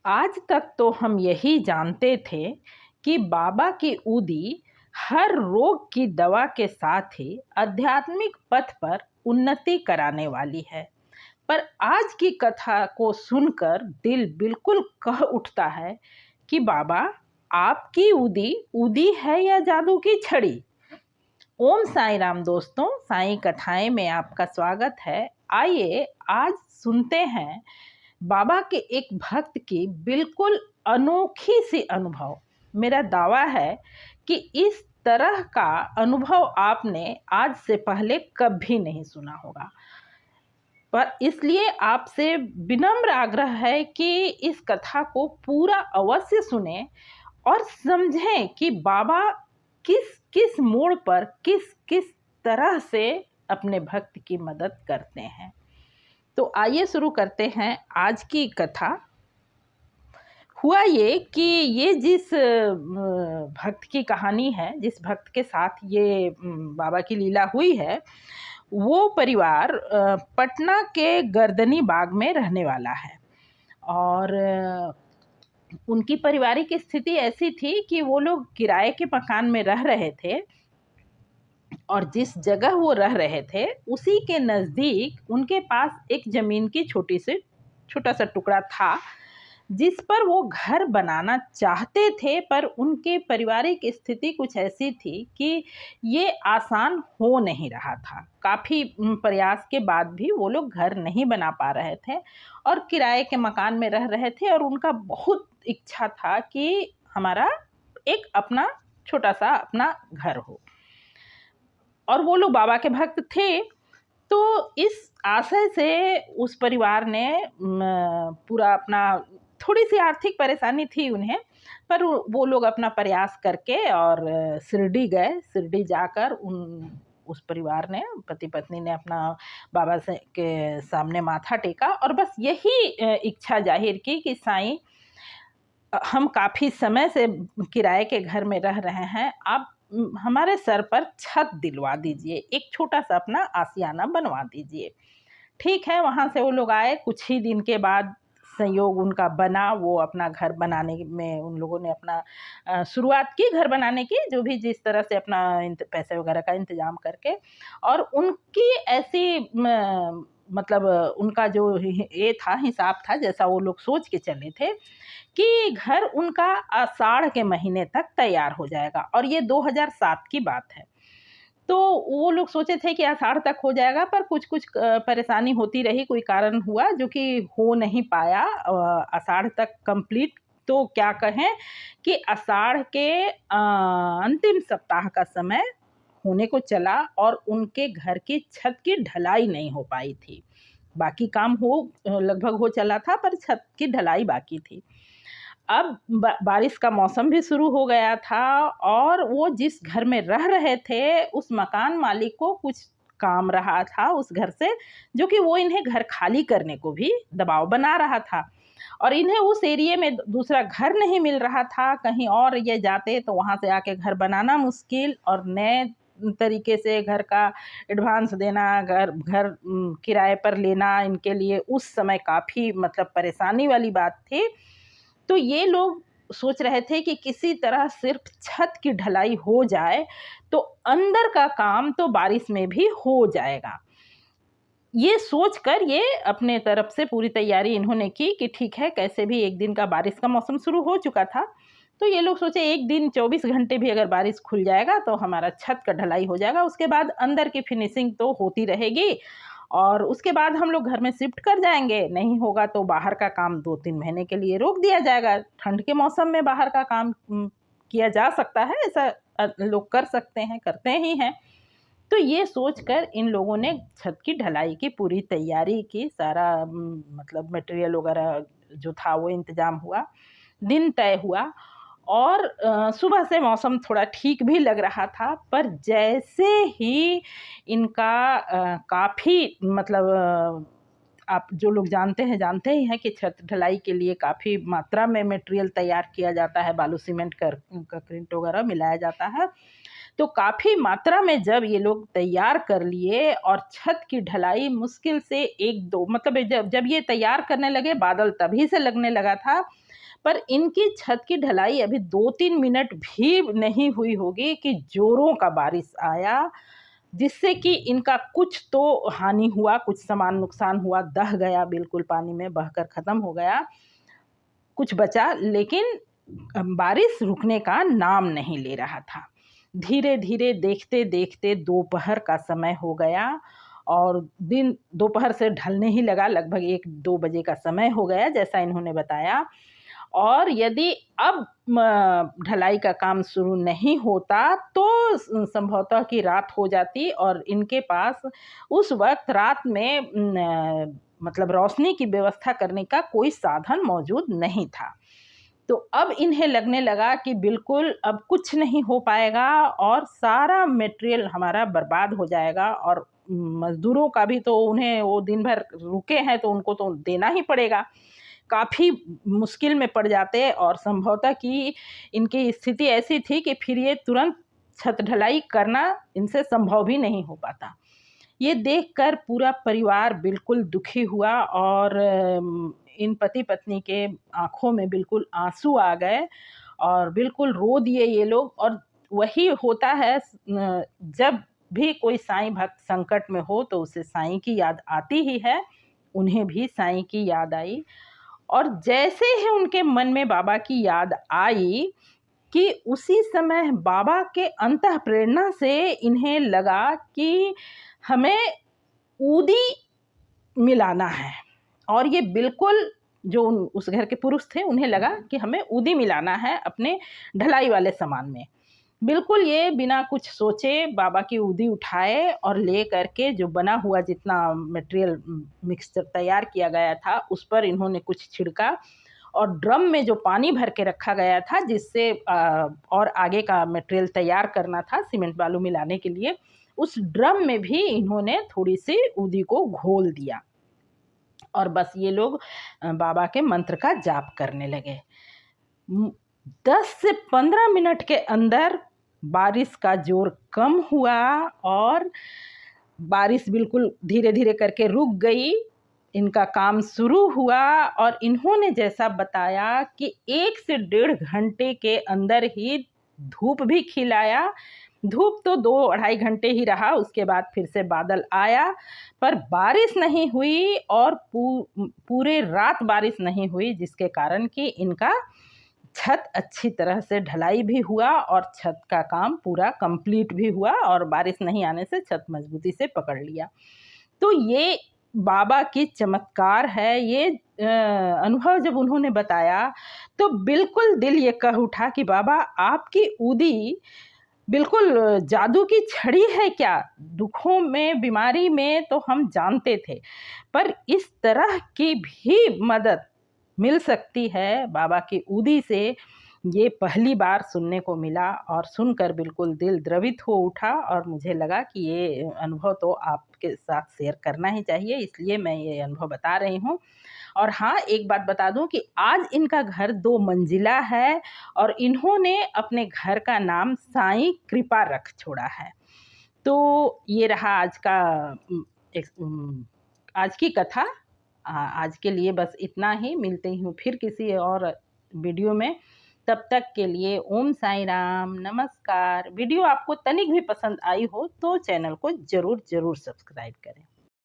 आज तक तो हम यही जानते थे कि बाबा की ऊदी हर रोग की दवा के साथ ही आध्यात्मिक पथ पर उन्नति कराने वाली है। पर आज की कथा को सुनकर दिल बिल्कुल कह उठता है कि बाबा, आपकी ऊदी ऊदी है या जादू की छड़ी। ओम साईं राम दोस्तों, साईं कथाएं में आपका स्वागत है। आइए आज सुनते हैं बाबा के एक भक्त की बिल्कुल अनोखी सी अनुभव। मेरा दावा है कि इस तरह का अनुभव आपने आज से पहले कभी नहीं सुना होगा। पर इसलिए आपसे विनम्र आग्रह है कि इस कथा को पूरा अवश्य सुने और समझें कि बाबा किस किस मोड़ पर किस किस तरह से अपने भक्त की मदद करते हैं। तो आइए शुरू करते हैं आज की कथा। हुआ ये कि ये जिस भक्त की कहानी है, जिस भक्त के साथ ये बाबा की लीला हुई है, वो परिवार पटना के गर्दनी बाग में रहने वाला है। और उनकी पारिवारिक स्थिति ऐसी थी कि वो लोग किराए के मकान में रह रहे थे और जिस जगह वो रह रहे थे उसी के नज़दीक उनके पास एक ज़मीन की छोटा सा टुकड़ा था जिस पर वो घर बनाना चाहते थे। पर उनके पारिवारिक स्थिति कुछ ऐसी थी कि ये आसान हो नहीं रहा था। काफ़ी प्रयास के बाद भी वो लोग घर नहीं बना पा रहे थे और किराए के मकान में रह रहे थे। और उनका बहुत इच्छा था कि हमारा एक अपना छोटा सा अपना घर हो। और वो लोग बाबा के भक्त थे, तो इस आशय से उस परिवार ने पूरा अपना, थोड़ी सी आर्थिक परेशानी थी उन्हें, पर वो लोग अपना प्रयास करके और शिरडी गए। शिरडी जाकर उस परिवार ने, पति पत्नी ने अपना बाबा से के सामने माथा टेका और बस यही इच्छा जाहिर की कि साईं, हम काफ़ी समय से किराए के घर में रह रहे हैं, आप हमारे सर पर छत दिलवा दीजिए, एक छोटा सा अपना आशियाना बनवा दीजिए। ठीक है, वहाँ से वो लोग आए। कुछ ही दिन के बाद संयोग उनका बना। वो अपना घर बनाने में उन लोगों ने अपना शुरुआत की घर बनाने की, जो भी जिस तरह से अपना पैसे वगैरह का इंतज़ाम करके। और उनकी ऐसी मतलब उनका जो ये था, हिसाब था, जैसा वो लोग सोच के चले थे कि घर उनका आषाढ़ के महीने तक तैयार हो जाएगा। और ये 2007 की बात है। तो वो लोग सोचे थे कि आषाढ़ तक हो जाएगा, पर कुछ कुछ परेशानी होती रही, कोई कारण हुआ जो कि हो नहीं पाया आषाढ़ तक कंप्लीट। तो क्या कहें कि आषाढ़ के अंतिम सप्ताह का समय होने को चला और उनके घर की छत की ढलाई नहीं हो पाई थी। बाकी काम लगभग हो चला था, पर छत की ढलाई बाकी थी। अब बारिश का मौसम भी शुरू हो गया था और वो जिस घर में रह रहे थे उस मकान मालिक को कुछ काम रहा था उस घर से, जो कि वो इन्हें घर खाली करने को भी दबाव बना रहा था। और इन्हें उस एरिया में दूसरा घर नहीं मिल रहा था। कहीं और ये जाते तो वहाँ से आके घर बनाना मुश्किल और नए तरीके से घर का एडवांस देना, घर किराए पर लेना, इनके लिए उस समय काफ़ी मतलब परेशानी वाली बात थी। तो ये लोग सोच रहे थे कि किसी तरह सिर्फ छत की ढलाई हो जाए तो अंदर का काम तो बारिश में भी हो जाएगा। ये सोचकर ये अपने तरफ से पूरी तैयारी इन्होंने की कि ठीक है, कैसे भी एक दिन का बारिश का मौसम शुरू हो चुका था। तो ये लोग सोचे एक दिन 24 घंटे भी अगर बारिश खुल जाएगा तो हमारा छत का ढलाई हो जाएगा। उसके बाद अंदर की फिनिशिंग तो होती रहेगी और उसके बाद हम लोग घर में शिफ्ट कर जाएंगे। नहीं होगा तो बाहर का काम 2-3 महीने के लिए रोक दिया जाएगा। ठंड के मौसम में बाहर का काम किया जा सकता है, ऐसा लोग कर सकते हैं, करते ही हैं। तो ये सोचकर इन लोगों ने छत की ढलाई की पूरी तैयारी की। सारा मतलब मटेरियल वगैरह जो था वो इंतज़ाम हुआ। दिन तय हुआ और सुबह से मौसम थोड़ा ठीक भी लग रहा था। पर जैसे ही इनका काफ़ी मतलब आप जो लोग जानते ही हैं कि छत ढलाई के लिए काफ़ी मात्रा में मटेरियल तैयार किया जाता है, बालू सीमेंट कंक्रीट वगैरह मिलाया जाता है। तो काफ़ी मात्रा में जब ये लोग तैयार कर लिए और छत की ढलाई मुश्किल से 1-2 मतलब जब ये तैयार करने लगे, बादल तभी से लगने लगा था पर इनकी छत की ढलाई अभी 2-3 मिनट भी नहीं हुई होगी कि जोरों का बारिश आया, जिससे कि इनका कुछ तो हानि हुआ, कुछ सामान नुकसान हुआ, दह गया, बिल्कुल पानी में बहकर ख़त्म हो गया। कुछ बचा, लेकिन बारिश रुकने का नाम नहीं ले रहा था। धीरे-धीरे देखते-देखते दोपहर का समय हो गया और दिन दोपहर से ढलने ही लगा, लगभग 1-2 बजे का समय हो गया जैसा इन्होंने बताया। और यदि अब ढलाई का काम शुरू नहीं होता तो संभवतः कि रात हो जाती और इनके पास उस वक़्त रात में मतलब रोशनी की व्यवस्था करने का कोई साधन मौजूद नहीं था। तो अब इन्हें लगने लगा कि बिल्कुल अब कुछ नहीं हो पाएगा और सारा मटेरियल हमारा बर्बाद हो जाएगा और मज़दूरों का भी तो उन्हें वो दिन भर रुके हैं तो उनको तो देना ही पड़ेगा। काफ़ी मुश्किल में पड़ जाते और संभवतः कि इनकी स्थिति ऐसी थी कि फिर ये तुरंत छत ढलाई करना इनसे संभव भी नहीं हो पाता। ये देखकर पूरा परिवार बिल्कुल दुखी हुआ और इन पति-पत्नी के आँखों में बिल्कुल आँसू आ गए और बिल्कुल रो दिए ये लोग। और वही होता है जब भी कोई साईं भक्त संकट में हो तो उसे साईं की याद आती ही है। उन्हें भी साईं की याद आई और जैसे ही उनके मन में बाबा की याद आई कि उसी समय बाबा के अंतःप्रेरणा से इन्हें लगा कि हमें ऊदी मिलाना है। और ये बिल्कुल जो उस घर के पुरुष थे उन्हें लगा कि हमें ऊदी मिलाना है अपने ढलाई वाले सामान में। बिल्कुल ये बिना कुछ सोचे बाबा की ऊदी उठाए और ले करके जो बना हुआ जितना मटेरियल मिक्सचर तैयार किया गया था उस पर इन्होंने कुछ छिड़का और ड्रम में जो पानी भर के रखा गया था जिससे और आगे का मटेरियल तैयार करना था सीमेंट बालू मिलाने के लिए, उस ड्रम में भी इन्होंने थोड़ी सी ऊदी को घोल दिया और बस ये लोग बाबा के मंत्र का जाप करने लगे। 10 से 15 मिनट के अंदर बारिश का जोर कम हुआ और बारिश बिल्कुल धीरे-धीरे करके रुक गई। इनका काम शुरू हुआ और इन्होंने जैसा बताया कि 1 से 1.5 घंटे के अंदर ही धूप भी खिल आया। धूप तो 2-2.5 घंटे ही रहा, उसके बाद फिर से बादल आया, पर बारिश नहीं हुई और पूरे रात बारिश नहीं हुई, जिसके कारण कि इनका छत अच्छी तरह से ढलाई भी हुआ और छत का काम पूरा कंप्लीट भी हुआ और बारिश नहीं आने से छत मजबूती से पकड़ लिया। तो ये बाबा की चमत्कार है। ये अनुभव जब उन्होंने बताया तो बिल्कुल दिल ये कह उठा कि बाबा आपकी ऊदी बिल्कुल जादू की छड़ी है क्या? दुखों में, बीमारी में तो हम जानते थे, पर इस तरह की भी मदद मिल सकती है बाबा की ऊदी से, ये पहली बार सुनने को मिला और सुनकर बिल्कुल दिल द्रवित हो उठा और मुझे लगा कि ये अनुभव तो आपके साथ शेयर करना ही चाहिए, इसलिए मैं ये अनुभव बता रही हूँ। और हाँ, एक बात बता दूँ कि आज इनका घर 2 मंजिला है और इन्होंने अपने घर का नाम साईं कृपा रख छोड़ा है। तो ये रहा आज की कथा। आज के लिए बस इतना ही, मिलते हूँ फिर किसी और वीडियो में। तब तक के लिए ओम साईं राम, नमस्कार। वीडियो आपको तनिक भी पसंद आई हो तो चैनल को ज़रूर सब्सक्राइब करें।